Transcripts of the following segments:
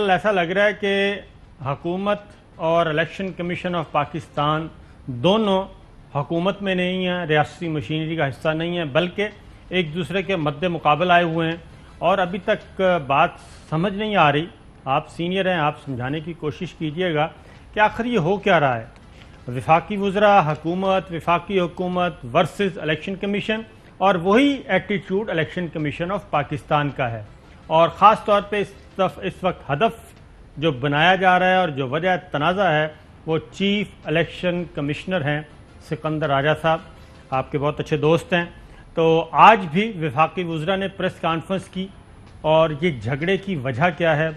حال ایسا لگ رہا ہے کہ حکومت اور الیکشن کمیشن آف پاکستان دونوں حکومت میں نہیں ہیں، ریاستی مشینری کا حصہ نہیں ہیں، بلکہ ایک دوسرے کے مد مقابل آئے ہوئے ہیں اور ابھی تک بات سمجھ نہیں آ رہی۔ آپ سینئر ہیں، آپ سمجھانے کی کوشش کیجئے گا کہ آخر یہ ہو کیا رہا ہے۔ وفاقی وزراء، حکومت، وفاقی حکومت ورسز الیکشن کمیشن، اور وہی attitude election commission of Pakistan کا ہے، اور خاص طور پہ اس وقت ہدف جو بنایا جا رہا ہے اور جو وجہ تنازع ہے وہ چیف الیکشن کمشنر ہیں سکندر راجہ صاحب، آپ کے بہت اچھے دوست ہیں۔ تو آج بھی وفاقی وزراء نے پریس کانفرنس کی، اور یہ جھگڑے کی وجہ کیا ہے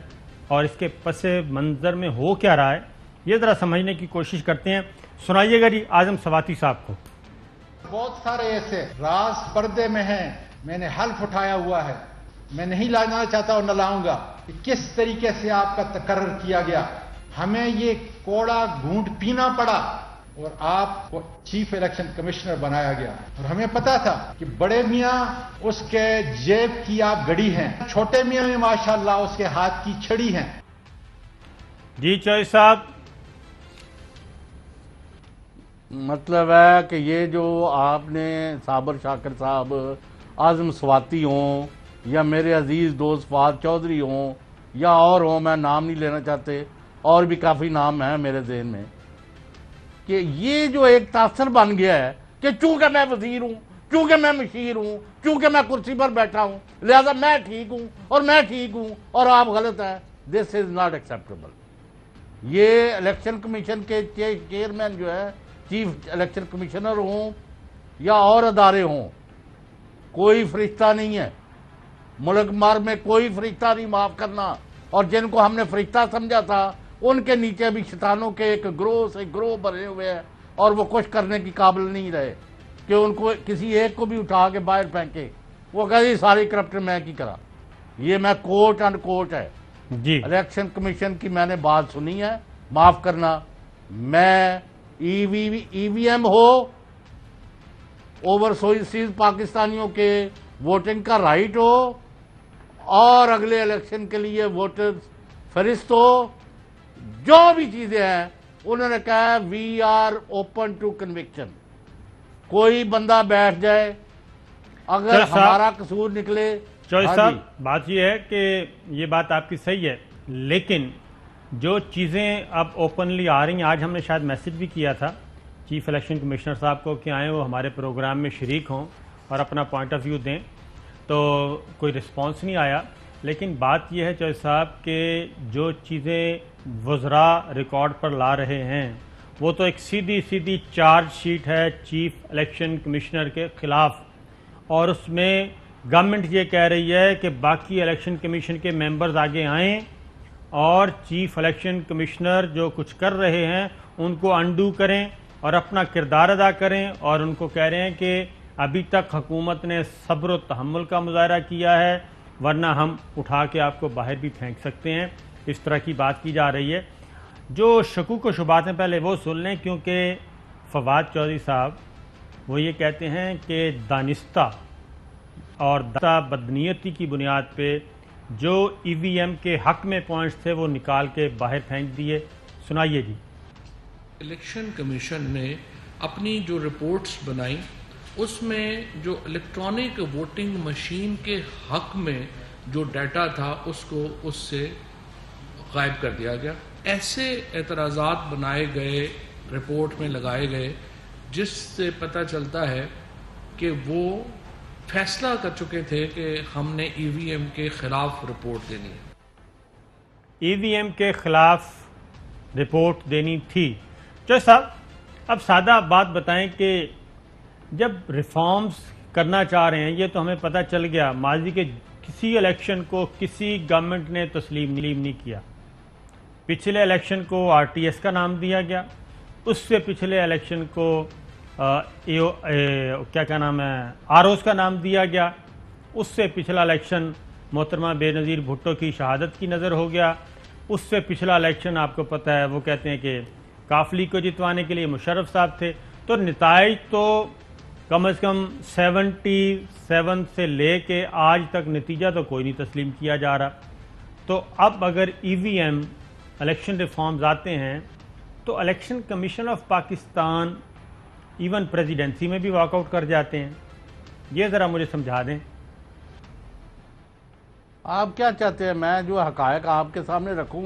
اور اس کے پس منظر میں ہو کیا رہا ہے، یہ ذرا سمجھنے کی کوشش کرتے ہیں۔ سنائیے گا جی اعظم سواتی صاحب کو۔ بہت سارے ایسے راز پردے میں ہیں، میں نے حلف اٹھایا ہوا ہے، میں نہیں لانا چاہتا اور نہ لاؤں گا کہ کس طریقے سے آپ کا تقرر کیا گیا، ہمیں یہ کوڑا گھونٹ پینا پڑا اور آپ کو چیف الیکشن کمشنر بنایا گیا، اور ہمیں پتا تھا کہ بڑے میاں اس کے جیب کی آپ گڑی ہیں، چھوٹے میاں میں ماشاءاللہ اس کے ہاتھ کی چھڑی ہیں۔ جی چوہدری صاحب، مطلب ہے کہ یہ جو آپ نے صابر شاکر صاحب، اعظم سواتی ہوں یا میرے عزیز دوست فہد چودھری ہوں یا اور ہوں، میں نام نہیں لینا چاہتے، اور بھی کافی نام ہیں میرے ذہن میں، کہ یہ جو ایک تاثر بن گیا ہے کہ چونکہ میں وزیر ہوں، چونکہ میں مشیر ہوں، چونکہ میں کرسی پر بیٹھا ہوں، لہذا میں ٹھیک ہوں اور میں ٹھیک ہوں اور آپ غلط ہیں۔ دس از ناٹ ایکسیپٹیبل۔ یہ الیکشن کمیشن کے چیئرمین جو ہے، چیف الیکشن کمشنر ہوں یا اور ادارے ہوں، کوئی فرشتہ نہیں ہے، ملک مار میں کوئی فرشتہ نہیں معاف کرنا، اور جن کو ہم نے فرشتہ سمجھا تھا ان کے نیچے بھی شیطانوں کے ایک گروہ سے گروہ بنے ہوئے ہیں، اور وہ کچھ کرنے کی قابل نہیں رہے کہ ان کو کسی ایک کو بھی اٹھا کے باہر پھینکے، وہ کہتے ساری کرپٹ میں کی کرا۔ یہ میں کوٹ اینڈ کوٹ ہے جی الیکشن کمیشن کی میں نے بات سنی ہے، معاف کرنا، میں ای وی ایم ہو، اوورسیز پاکستانیوں کے ووٹنگ کا رائٹ ہو، اور اگلے الیکشن کے لیے ووٹر فہرست ہو، جو بھی چیزیں ہیں انہوں نے کہا we are open to conviction. کوئی بندہ بیٹھ جائے، اگر ہمارا قصور نکلے۔ چوہدری صاحب، بات یہ ہے کہ یہ بات آپ کی صحیح ہے، لیکن جو چیزیں اب اوپنلی آ رہی ہیں، آج ہم نے شاید میسج بھی کیا تھا چیف الیکشن کمشنر صاحب کو کہ آئیں وہ ہمارے پروگرام میں شریک ہوں اور اپنا پوائنٹ آف ویو دیں، تو کوئی رسپانس نہیں آیا۔ لیکن بات یہ ہے چوہدری صاحب کہ جو چیزیں وزراء ریکارڈ پر لا رہے ہیں وہ تو ایک سیدھی چارج شیٹ ہے چیف الیکشن کمشنر کے خلاف، اور اس میں گورنمنٹ یہ کہہ رہی ہے کہ باقی الیکشن کمیشن کے ممبرز آگے آئیں اور چیف الیکشن کمشنر جو کچھ کر رہے ہیں ان کو انڈو کریں اور اپنا کردار ادا کریں، اور ان کو کہہ رہے ہیں کہ ابھی تک حکومت نے صبر و تحمل کا مظاہرہ کیا ہے، ورنہ ہم اٹھا کے آپ کو باہر بھی پھینک سکتے ہیں۔ اس طرح کی بات کی جا رہی ہے۔ جو شکوک و شبہات ہیں پہلے وہ سن لیں، کیونکہ فواد چودھری صاحب وہ یہ کہتے ہیں کہ دانستہ اور بدنیتی کی بنیاد پہ جو ای وی ایم کے حق میں پوائنٹس تھے وہ نکال کے باہر پھینک دیے۔ سنائیے جی۔ الیکشن کمیشن نے اپنی جو رپورٹس بنائی اس میں جو الیکٹرانک ووٹنگ مشین کے حق میں جو ڈیٹا تھا اس سے غائب کر دیا گیا۔ ایسے اعتراضات بنائے گئے، رپورٹ میں لگائے گئے، جس سے پتہ چلتا ہے کہ وہ فیصلہ کر چکے تھے کہ ہم نے ای وی ایم کے خلاف رپورٹ دینی ہے۔ ای وی ایم کے خلاف رپورٹ دینی تھی۔ چوہدری صاحب، اب سادہ بات بتائیں کہ جب ریفارمز کرنا چاہ رہے ہیں، یہ تو ہمیں پتہ چل گیا ماضی کے کسی الیکشن کو کسی گورنمنٹ نے تسلیم نہیں کیا۔ پچھلے الیکشن کو آر ٹی ایس کا نام دیا گیا، اس سے پچھلے الیکشن کو کیا نام ہے آر اوز کا نام دیا گیا، اس سے پچھلا الیکشن محترمہ بے نظیر بھٹو کی شہادت کی نظر ہو گیا، اس سے پچھلا الیکشن آپ کو پتہ ہے وہ کہتے ہیں کہ کافلی کو جتوانے کے لیے مشرف صاحب تھے۔ تو نتائج تو کم از کم 77 سے لے کے آج تک نتیجہ تو کوئی نہیں تسلیم کیا جا رہا۔ تو تو اب اگر ای وی ایم الیکشن ریفارمز آتے ہیں تو election commission of Pakistan even presidency میں بھی واک آؤٹ کر جاتے ہیں. یہ ذرا مجھے سمجھا دیں. آپ کیا چاہتے ہیں میں جو حقائق آپ کے سامنے رکھوں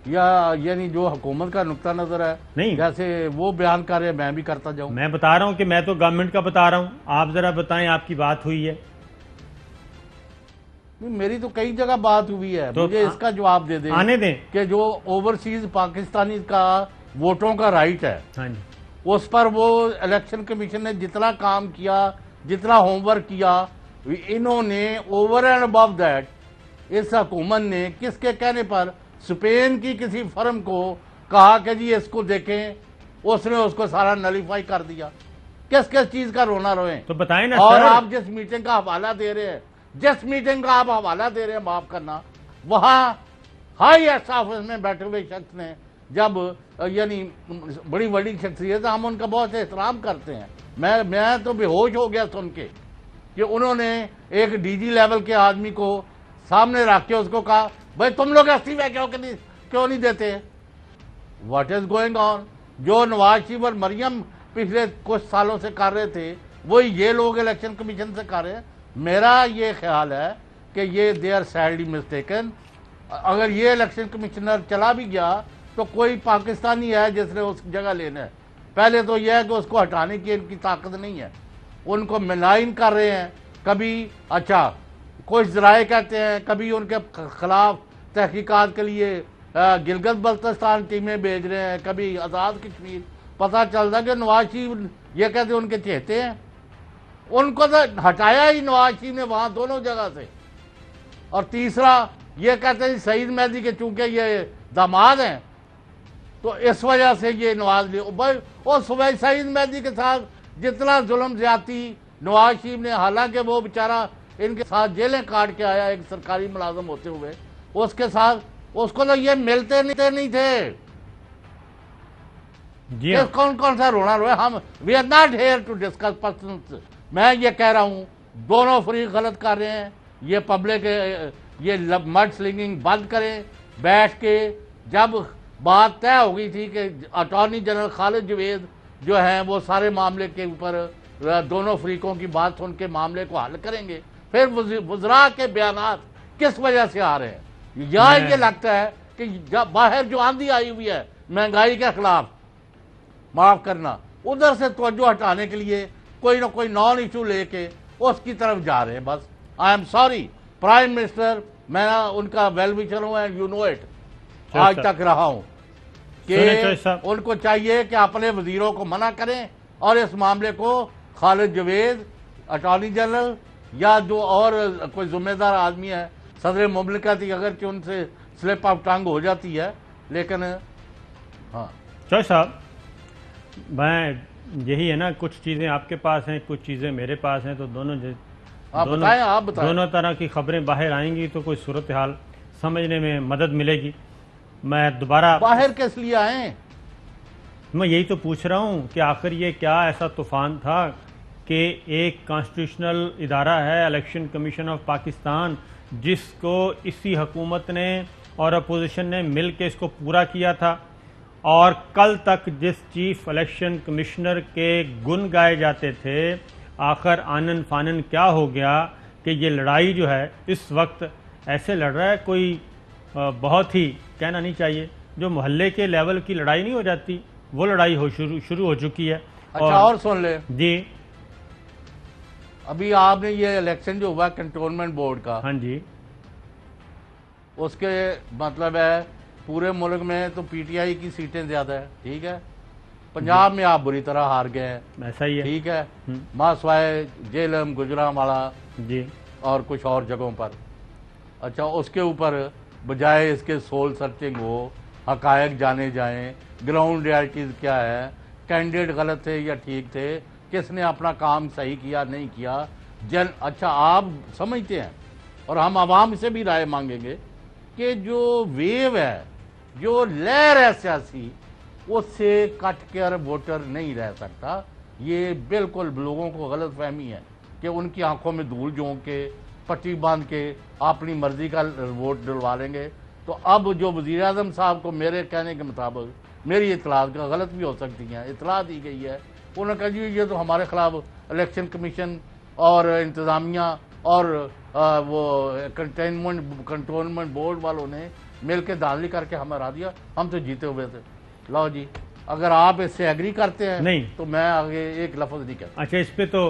یا یعنی جو حکومت کا نقطہ نظر ہے نہیں جیسے وہ بیان کر رہے ہیں میں بھی کرتا جاؤں؟ میں بتا رہا ہوں کہ میں تو گورنمنٹ کا بتا رہا ہوں, آپ ذرا بتائیں آپ کی بات ہوئی ہے. میری تو کئی جگہ بات ہوئی ہے, تو مجھے اس کا جواب دے دیں آنے دیں. کہ جو اوورسیز پاکستانی کا ووٹوں کا رائٹ ہے ہاں جی, اس پر وہ الیکشن کمیشن نے جتنا کام کیا, جتنا ہوم ورک کیا, انہوں نے اوور اینڈ ابو دیٹ اس حکومت نے کس کے کہنے پر اسپین کی کسی فرم کو کہا کہ جی اس کو دیکھیں, اس نے اس کو سارا نلیفائی کر دیا. کس کس چیز کا رونا روئیں؟ تو بتائیں نا اور سر. آپ جس میٹنگ کا حوالہ دے رہے ہیں, جس میٹنگ کا آپ حوالہ دے رہے ہیں, معاف کرنا, وہاں ہائی ایس آفس میں بیٹھے ہوئے شخص نے جب یعنی بڑی بڑی شخصیت ہم ان کا بہت احترام کرتے ہیں, میں تو بے ہوش ہو گیا سن کے کہ انہوں نے ایک ڈی جی لیول کے آدمی کو سامنے رکھ کے اس کو کہا بھائی تم لوگ استعفے کیوں نہیں دیتے؟ What is going on? جو نواز شریف اور مریم پچھلے کچھ سالوں سے کر رہے تھے وہی یہ لوگ الیکشن کمیشن سے کر رہے ہیں. میرا یہ خیال ہے کہ یہ دے آر سیڈلی مسٹیکن. اگر یہ الیکشن کمشنر چلا بھی گیا تو کوئی پاکستانی ہے جس نے اس جگہ لینا ہے. پہلے تو یہ ہے کہ اس کو ہٹانے کی ان کی طاقت نہیں ہے, ان کو ملائن کر رہے ہیں. کبھی اچھا کچھ ذرائع کہتے ہیں, کبھی ان کے خلاف تحقیقات کے لیے گلگت بلتستان ٹیمیں بھیج رہے ہیں, کبھی آزاد کشمیر. پتہ چلتا کہ نواز شریف یہ کہتے ہیں ان کے چہتے ہیں, ان کو تو ہٹایا ہی نواز شریف نے وہاں دونوں جگہ سے. اور تیسرا یہ کہتے ہیں سعید مہدی کے چونکہ یہ داماد ہیں تو اس وجہ سے یہ نواز لے بھائی. اور صبح سعید مہدی کے ساتھ جتنا ظلم زیادتی نواز شریف نے, حالانکہ وہ بیچارہ ان کے ساتھ جیلیں کاٹ کے آیا ایک سرکاری ملازم ہوتے ہوئے, اس کے ساتھ اس کو تو یہ ملتے نہیں تھے. جی کون سا رونا روئے؟ ہم we are not here to discuss persons. میں یہ کہہ رہا ہوں دونوں فریق غلط کر رہے ہیں. یہ پبلک یہ مڈ سلنگنگ بند کریں. بیٹھ کے جب بات طے ہو گئی تھی کہ اٹارنی جنرل خالد جوید جو ہیں وہ سارے معاملے کے اوپر دونوں فریقوں کی بات سن کے معاملے کو حل کریں گے, پھر وزراء کے بیانات کس وجہ سے آ رہے ہیں؟ یا یہ لگتا ہے کہ باہر جو آندھی آئی ہوئی ہے مہنگائی کے خلاف, معاف کرنا, ادھر سے توجہ ہٹانے کے لیے کوئی نہ کوئی نان ایشو لے کے اس کی طرف جا رہے ہیں. بس I am sorry prime minister, میں ان کا ویل وشر ہوں اینڈ یو نو اٹ, آج تک رہا ہوں کہ ان کو چاہیے کہ اپنے وزیروں کو منع کریں اور اس معاملے کو خالد جوید اٹارنی جنرل یا جو اور کوئی ذمہ دار آدمی ہے, صدر مملکت ہی اگرچہ ان سے سلپ آف ٹنگ ہو جاتی ہے, لیکن ہاں چوہے صاحب میں یہی ہے نا, کچھ چیزیں آپ کے پاس ہیں کچھ چیزیں میرے پاس ہیں, تو آپ بتائیں. دونوں طرح کی خبریں باہر آئیں گی تو کوئی صورتحال سمجھنے میں مدد ملے گی. میں دوبارہ باہر کس لیے آئیں؟ میں یہی تو پوچھ رہا ہوں کہ آخر یہ کیا ایسا طوفان تھا کہ ایک کانسٹیٹیوشنل ادارہ ہے الیکشن کمیشن آف پاکستان جس کو اسی حکومت نے اور اپوزیشن نے مل کے اس کو پورا کیا تھا, اور کل تک جس چیف الیکشن کمشنر کے گن گائے جاتے تھے, آخر آنن فانن کیا ہو گیا کہ یہ لڑائی جو ہے اس وقت ایسے لڑ رہا ہے کوئی بہت ہی کہنا نہیں چاہیے جو محلے کے لیول کی لڑائی نہیں ہو جاتی, وہ لڑائی شروع ہو چکی ہے. اچھا اور سن لیں جی, ابھی آپ نے یہ الیکشن جو ہوا کنٹونمنٹ بورڈ کا, ہاں جی, اس کے مطلب ہے پورے ملک میں تو پی ٹی آئی کی سیٹیں زیادہ ہیں, ٹھیک ہے, پنجاب میں آپ بری طرح ہار گئے ہیں, ایسا ہی ہے, ٹھیک ہے, ماں سوائے جیلم گجرانوالا جی, اور کچھ اور جگہوں پر. اچھا اس کے اوپر بجائے اس کے سول سرچنگ ہو, حقائق جانے جائیں, گراؤنڈ ریالٹیز کیا ہے, کینڈیڈیٹ غلط تھے یا ٹھیک تھے, کس نے اپنا کام صحیح کیا نہیں کیا, اچھا آپ سمجھتے ہیں اور ہم عوام سے بھی رائے مانگیں گے کہ جو ویو ہے, جو لہر ہے سیاسی, اس سے کٹ کر ووٹر نہیں رہ سکتا. یہ بالکل لوگوں کو غلط فہمی ہے کہ ان کی آنکھوں میں دھول جھونک کے پٹی باندھ کے اپنی مرضی کا ووٹ ڈلوا لیں گے. تو اب جو وزیر اعظم صاحب کو میرے کہنے کے مطابق میری اطلاعات کا غلط بھی ہو سکتی ہیں، اطلاع دی گئی ہے، انہوں نے کہا جی یہ تو ہمارے خلاف الیکشن کمیشن اور انتظامیہ اور وہ کنٹونمنٹ بورڈ والوں نے مل کے دھاندلی کر کے ہمیں ہرا دیا، ہم تو جیتے ہوئے تھے۔ لاؤ جی، اگر آپ اس سے ایگری کرتے ہیں نہیں تو میں آگے ایک لفظ نہیں کہتا۔ اچھا، اس پہ تو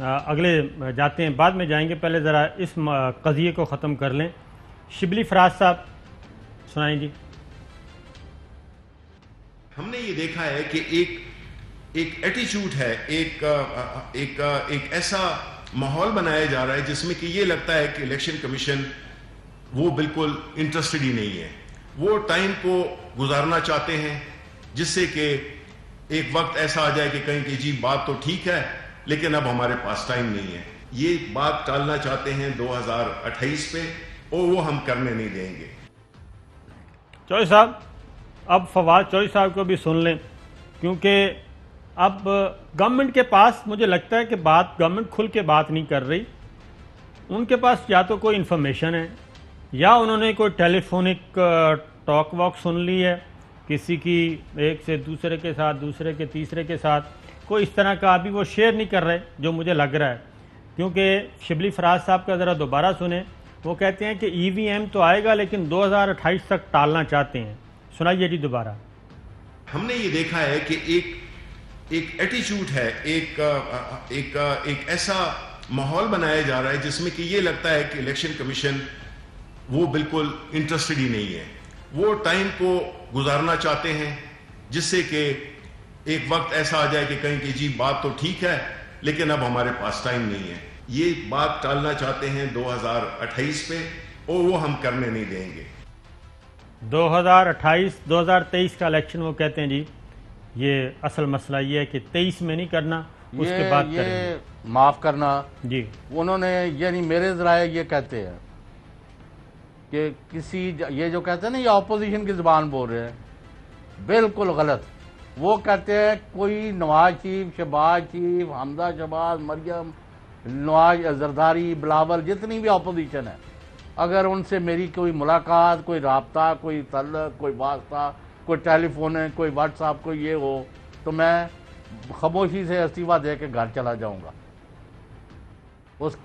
اگلے جاتے ہیں، بعد میں جائیں گے، پہلے ذرا اس قضیے کو ختم کر لیں۔ شبلی فراز صاحب سنائیں جی۔ ہم نے یہ دیکھا ہے کہ ایک ایٹیچیوڈ ہے، ایک ایسا ماحول بنایا جا رہا ہے جس میں کہ یہ لگتا ہے کہ الیکشن کمیشن وہ بالکل انٹرسٹڈ ہی نہیں ہے، وہ ٹائم کو گزارنا چاہتے ہیں جس سے کہ ایک وقت ایسا آ جائے کہ کہیں کہ جی بات تو ٹھیک ہے لیکن اب ہمارے پاس ٹائم نہیں ہے، یہ بات ٹالنا چاہتے ہیں 2028 پہ، اور وہ ہم کرنے نہیں دیں گے۔ چوہدری صاحب، اب فواد چوہدری صاحب کو بھی سن لیں، کیونکہ اب گورنمنٹ کے پاس مجھے لگتا ہے کہ گورنمنٹ کھل کے بات نہیں کر رہی، ان کے پاس یا تو کوئی انفارمیشن ہے یا انہوں نے کوئی ٹیلی فونک ٹاک واک سن لی ہے کسی کی، ایک سے دوسرے کے ساتھ، دوسرے کے تیسرے کے ساتھ، کوئی اس طرح کا ابھی وہ شیئر نہیں کر رہے جو مجھے لگ رہا ہے۔ کیونکہ شبلی فراز صاحب کا ذرا دوبارہ سنیں، وہ کہتے ہیں کہ ای وی ایم تو آئے گا لیکن 2028 تک ٹالنا چاہتے ہیں۔ سنائیے جی دوبارہ۔ ہم نے یہ دیکھا ہے کہ ایک ایٹیچیوڈ ہے، ایک ایسا ماحول بنایا جا رہا ہے جس میں کہ یہ لگتا ہے کہ الیکشن کمیشن وہ بالکل انٹرسٹڈ ہی نہیں ہے، وہ ٹائم کو گزارنا چاہتے ہیں جس سے کہ ایک وقت ایسا آ جائے کہ کہیں کہ جی بات تو ٹھیک ہے لیکن اب ہمارے پاس ٹائم نہیں ہے، یہ بات ٹالنا چاہتے ہیں 2028 پہ، اور وہ ہم کرنے نہیں دیں گے۔ 2023 کا الیکشن وہ کہتے ہیں جی یہ اصل مسئلہ یہ ہے کہ 23 میں نہیں کرنا، اس کے بعد کریں گے۔ یہ معاف کرنا جی، انہوں نے، یعنی میرے ذرائع یہ کہتے ہیں کہ یہ جو کہتے ہیں نا یہ اپوزیشن کی زبان بول رہے ہیں، بالکل غلط۔ وہ کہتے ہیں کوئی نواز شریف، شہباز شریف، حمزہ شہباز، مریم نواز، زرداری، بلاول، جتنی بھی اپوزیشن ہے، اگر ان سے میری کوئی ملاقات، کوئی رابطہ، کوئی تعلق، کوئی واسطہ، کوئی ٹیلی فون ہے، کوئی واٹس ایپ، کوئی یہ ہو، تو میں خاموشی سے استعفیٰ دے کے گھر چلا جاؤں گا۔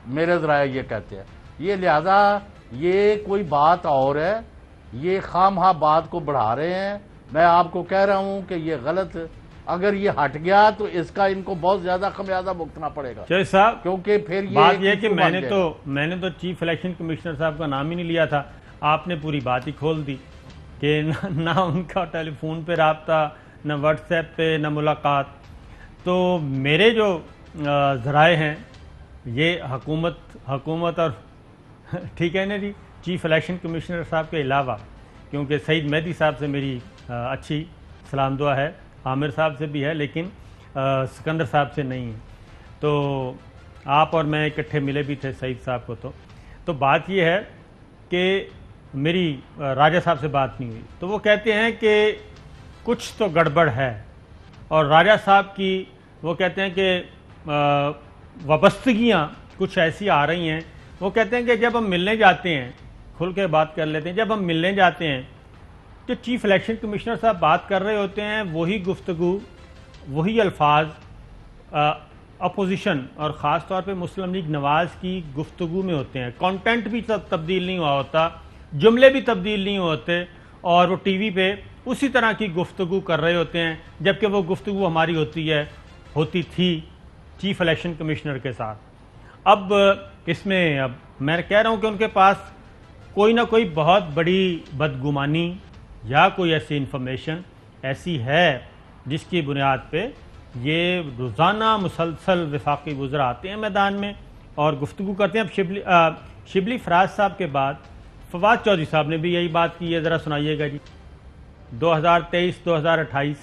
میرے ذرائع یہ کہتے ہیں، یہ لہذا یہ کوئی بات اور ہے، یہ خواہ بات کو بڑھا رہے ہیں۔ میں آپ کو کہہ رہا ہوں کہ یہ غلط، اگر یہ ہٹ گیا تو اس کا ان کو بہت زیادہ خمیازہ بھگتنا پڑے گا، چوہدری صاحب کیونکہ پھر بات یہ ہے کہ میں نے تو چیف الیکشن کمشنر صاحب کا نام ہی نہیں لیا تھا، آپ نے پوری بات ہی کھول دی کہ نہ ان کا ٹیلی فون پہ رابطہ، نہ واٹس ایپ پہ، نہ ملاقات۔ تو میرے جو ذرائع ہیں یہ حکومت اور ٹھیک ہے نا جی، چیف الیکشن کمشنر صاحب کے علاوہ، کیونکہ سعید مہدی صاحب سے میری اچھی سلام دعا ہے، عامر صاحب سے بھی ہے لیکن سکندر صاحب سے نہیں ہے، تو آپ اور میں اکٹھے ملے بھی تھے سعید صاحب کو۔ تو بات یہ ہے کہ میری راجہ صاحب سے بات نہیں ہوئی، تو وہ کہتے ہیں کہ کچھ تو گڑبڑ ہے، اور راجہ صاحب کی وہ کہتے ہیں کہ وابستگیاں کچھ ایسی آ رہی ہیں۔ وہ کہتے ہیں کہ جب ہم ملنے جاتے ہیں، کھل کے بات کر لیتے ہیں، جب ہم ملنے جاتے ہیں تو چیف الیکشن کمشنر صاحب بات کر رہے ہوتے ہیں، وہی گفتگو، وہی الفاظ اپوزیشن اور خاص طور پہ مسلم لیگ نواز کی گفتگو میں ہوتے ہیں، کانٹینٹ بھی تبدیل نہیں ہوا ہوتا، جملے بھی تبدیل نہیں ہوتے، اور وہ ٹی وی پہ اسی طرح کی گفتگو کر رہے ہوتے ہیں، جبکہ وہ گفتگو ہماری ہوتی تھی چیف الیکشن کمشنر کے ساتھ۔ اب اس میں اب میں کہہ رہا ہوں کہ ان کے پاس کوئی نہ کوئی بہت بڑی بدگمانی یا کوئی ایسی انفارمیشن ایسی ہے جس کی بنیاد پہ یہ روزانہ مسلسل وفاقی وزراء آتے ہیں میدان میں اور گفتگو کرتے ہیں۔ اب شبلی فراز صاحب کے بعد فواد چوہدری صاحب نے بھی یہی بات کی ہے، ذرا سنائیے گا جی۔ 2023-2028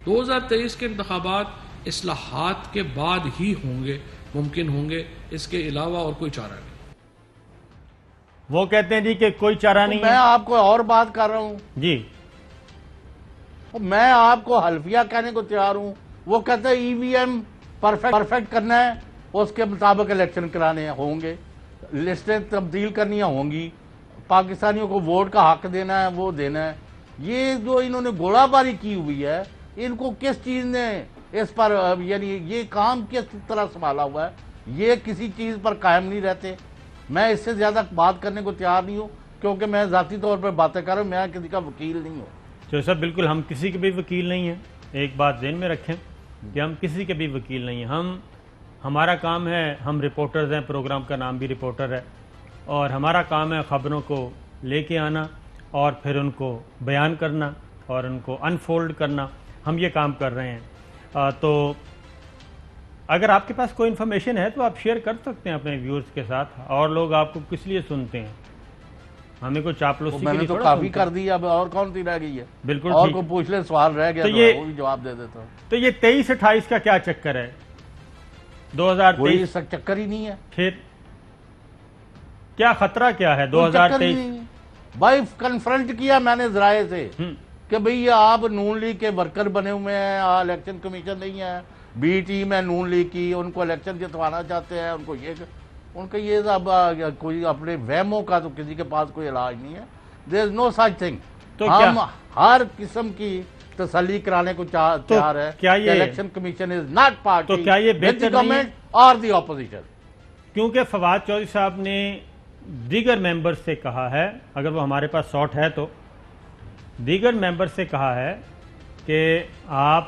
2023 کے انتخابات اصلاحات کے بعد ہی ممکن ہوں گے، اس کے علاوہ اور کوئی چارہ نہیں۔ وہ کہتے ہیں جی کہ کوئی چارہ نہیں ہے۔ میں آپ کو اور بات کر رہا ہوں جی، میں آپ کو حلفیہ کہنے کو تیار ہوں۔ وہ کہتے ہیں ای وی ایم پرفیکٹ کرنا ہے، اس کے مطابق الیکشن کرانے ہوں گے، لسٹیں تبدیل کرنی ہوں گی، پاکستانیوں کو ووٹ کا حق دینا ہے وہ دینا ہے. یہ جو انہوں نے گولہ باری کی ہوئی ہے, ان کو کس چیز نے اس پر یعنی یہ کام کس طرح سنبھالا ہوا ہے, یہ کسی چیز پر قائم نہیں رہتے. میں اس سے زیادہ بات کرنے کو تیار نہیں ہوں کیونکہ میں ذاتی طور پر باتیں کر رہا ہوں, میں کسی کا وکیل نہیں ہوں. تو صاحب بالکل ہم کسی کے بھی وکیل نہیں ہیں, ایک بات ذہن میں رکھیں کہ ہم کسی کے بھی وکیل نہیں ہیں. ہمارا کام ہے, ہم رپورٹرز ہیں, پروگرام کا نام بھی رپورٹر ہے, اور ہمارا کام ہے خبروں کو لے کے آنا اور پھر ان کو بیان کرنا اور ان کو انفولڈ کرنا. ہم یہ کام کر رہے ہیں. تو اگر آپ کے پاس کوئی انفارمیشن ہے تو آپ شیئر کر سکتے ہیں اپنے ویورز کے ساتھ. اور لوگ آپ کو کس لیے سنتے ہیں, ہمیں کوئی چاپلوسی کے میں نے لیے تو تھوڑا کافی سنتے کر دی, اب اور کون سی رہ گئی ہے؟ بالکل اور ٹھیک. کوئی پوچھ لے سوال رہ گیا تو تو یہ- وہ بھی جواب دے دیتا ہوں. تو یہ 23-28 کا کیا چکر ہے؟ 2023 کوئی چکر ہی نہیں ہے. پھر کیا خطرہ کیا ہے کوئی چکر ہی 2023؟ نہیں ہے. بھائی کنفرنٹ کیا میں نے ذرائع سے کہ بھئی آپ نون لیگ کے ورکر بنے ہوئے ہیں, الیکشن کمیشن نہیں ہے, بی ٹیم ہے نون لیگ کی, ان کو الیکشن جتوانا چاہتے ہیں, ان کا یہ اب کوئی اپنے وہموں کا تو کسی کے پاس کوئی علاج نہیں ہے. دیر از نو سچ تھنگ. تو ہم ہر قسم کی تسلی کرانے کو تیار ہے کیا کہ یہ- election commission is not party تو کیا یہ بہتر نہیں ہے؟ گورنمنٹ اور دی اپوزیشن. کیونکہ فواد چودھری صاحب نے دیگر ممبر سے کہا ہے, اگر وہ ہمارے پاس ساٹ ہے تو دیگر ممبر سے کہا ہے کہ آپ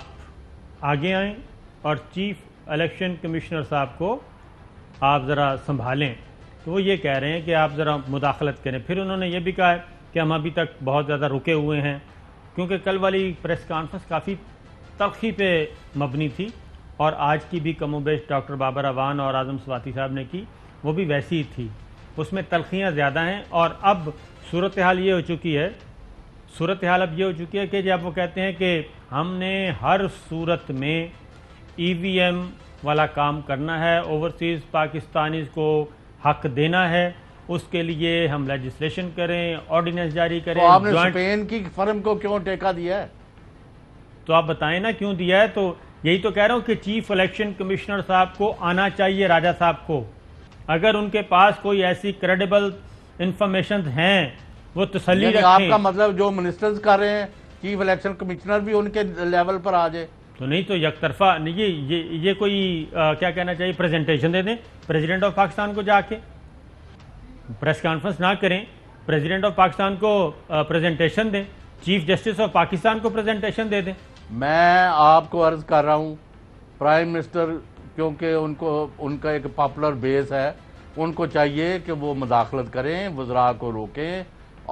آگے آئیں اور چیف الیکشن کمشنر صاحب کو آپ ذرا سنبھالیں. تو وہ یہ کہہ رہے ہیں کہ آپ ذرا مداخلت کریں. پھر انہوں نے یہ بھی کہا ہے کہ ہم ابھی تک بہت زیادہ رکے ہوئے ہیں, کیونکہ کل والی پریس کانفرنس کافی تلخی پہ مبنی تھی, اور آج کی بھی کم و بیش ڈاکٹر بابر اعوان اور اعظم سواتی صاحب نے کی وہ بھی ویسی ہی تھی. اس میں تلخیاں زیادہ ہیں. اور اب صورتحال یہ ہو چکی ہے کہ جب وہ کہتے ہیں کہ ہم نے ہر صورت میں ای وی ایم والا کام کرنا ہے, اوورسیز پاکستانیز کو حق دینا ہے, اس کے لیے ہم لیجسلیشن کریں, آرڈیننس جاری کریں. تو آپ نے joint- اسپین کی فرم کو کیوں ٹیکا دیا ہے؟ تو آپ بتائیں نا کیوں دیا ہے. تو یہی تو کہہ رہا ہوں کہ چیف الیکشن کمشنر صاحب کو آنا چاہیے, راجہ صاحب کو, اگر ان کے پاس کوئی ایسی کریڈیبل انفارمیشن ہیں وہ تسلی یعنی آپ رکھیں. کا مطلب جو منسٹرز کر رہے ہیں چیف الیکشن کمشنر بھی ان کے لیول پر آ جائے. تو نہیں تو یک طرفہ یہ کوئی کیا کہنا چاہیے, پریزنٹیشن دے دیں پریزیڈنٹ آف پاکستان کو, جا کے پریس کانفرنس نہ کریں, پریزیڈنٹ آف پاکستان کو پریزنٹیشن دیں, چیف جسٹس آف پاکستان کو پریزنٹیشن دے دیں. میں آپ کو عرض کر رہا ہوں پرائم منسٹر, کیونکہ ان کا ایک پاپولر بیس ہے, ان کو چاہیے کہ وہ مداخلت کریں, وزراء کو روکیں,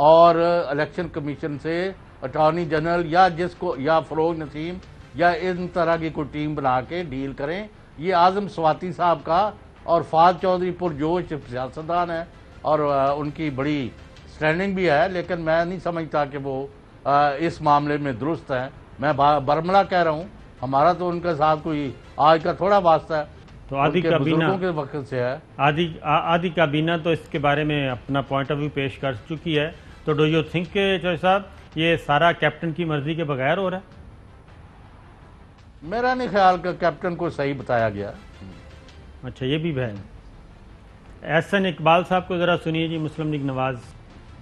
اور الیکشن کمیشن سے اٹارنی جنرل یا جس کو یا فروغ نسیم یا ان طرح کی کوئی ٹیم بنا کے ڈیل کریں. یہ اعظم سواتی صاحب کا اور فہد چودھری پرجوش سیاستدان ہے اور ان کی بڑی سٹینڈنگ بھی ہے, لیکن میں نہیں سمجھتا کہ وہ اس معاملے میں درست ہیں. میں برملا کہہ رہا ہوں, ہمارا تو ان کے ساتھ کوئی آج کا تھوڑا واسطہ ہے, تو آدھی کابینہ بزرگوں کے وقت سے ہے. آدھی کابینہ تو اس کے بارے میں اپنا پوائنٹ آف ویو پیش کر چکی ہے. تو ڈو یو تھنک کہ چودھری صاحب یہ سارا کیپٹن کی مرضی کے بغیر ہو رہا ہے؟ میرا نہیں خیال کہ کیپٹن کو صحیح بتایا گیا. اچھا, یہ بھی ہے. احسن اقبال صاحب کو ذرا سنیے جی, مسلم لیگ نواز.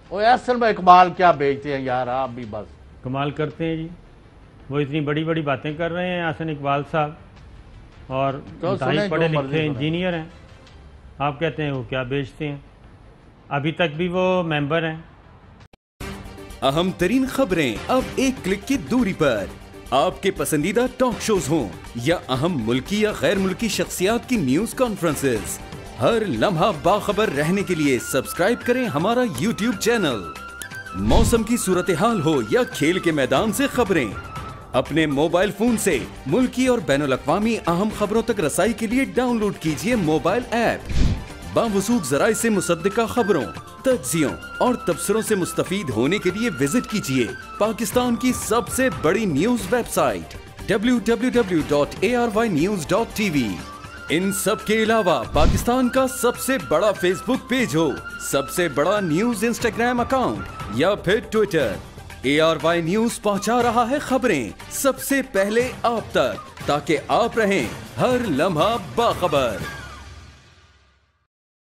وہ احسن اقبال کیا بیچتے ہیں یار, آپ بھی بس کمال کرتے ہیں جی, وہ اتنی بڑی بڑی باتیں کر رہے ہیں احسن اقبال صاحب, اور تو انتہائی سنیں, پڑھے جو مرضی لکھے سنیں. انجینئر ہیں. آپ کہتے ہیں وہ کیا بیچتے ہیں, ابھی تک بھی وہ ممبر ہیں. اہم ترین خبریں اب ایک کلک کی دوری پر. آپ کے پسندیدہ ٹاک شوز ہوں یا اہم ملکی یا غیر ملکی شخصیات کی نیوز کانفرنسز, ہر لمحہ باخبر رہنے کے لیے سبسکرائب کریں ہمارا یوٹیوب چینل. موسم کی صورتحال ہو یا کھیل کے میدان سے خبریں, اپنے موبائل فون سے ملکی اور بین الاقوامی اہم خبروں تک رسائی کے لیے ڈاؤن لوڈ کیجیے موبائل ایپ. باوثوق ذرائع سے مصدقہ خبروں, تجزیوں اور تبصروں سے مستفید ہونے کے لیے وزٹ کیجیے پاکستان کی سب سے بڑی نیوز ویب سائٹ www.arYnews.tv. ان سب کے علاوہ پاکستان کا سب سے بڑا فیس بک پیج ہو, سب سے بڑا نیوز انسٹاگرام اکاؤنٹ یا پھر ٹویٹر, ARY نیوز پہنچا رہا ہے خبریں سب سے پہلے آپ تک, تاکہ آپ رہیں ہر لمحہ باخبر.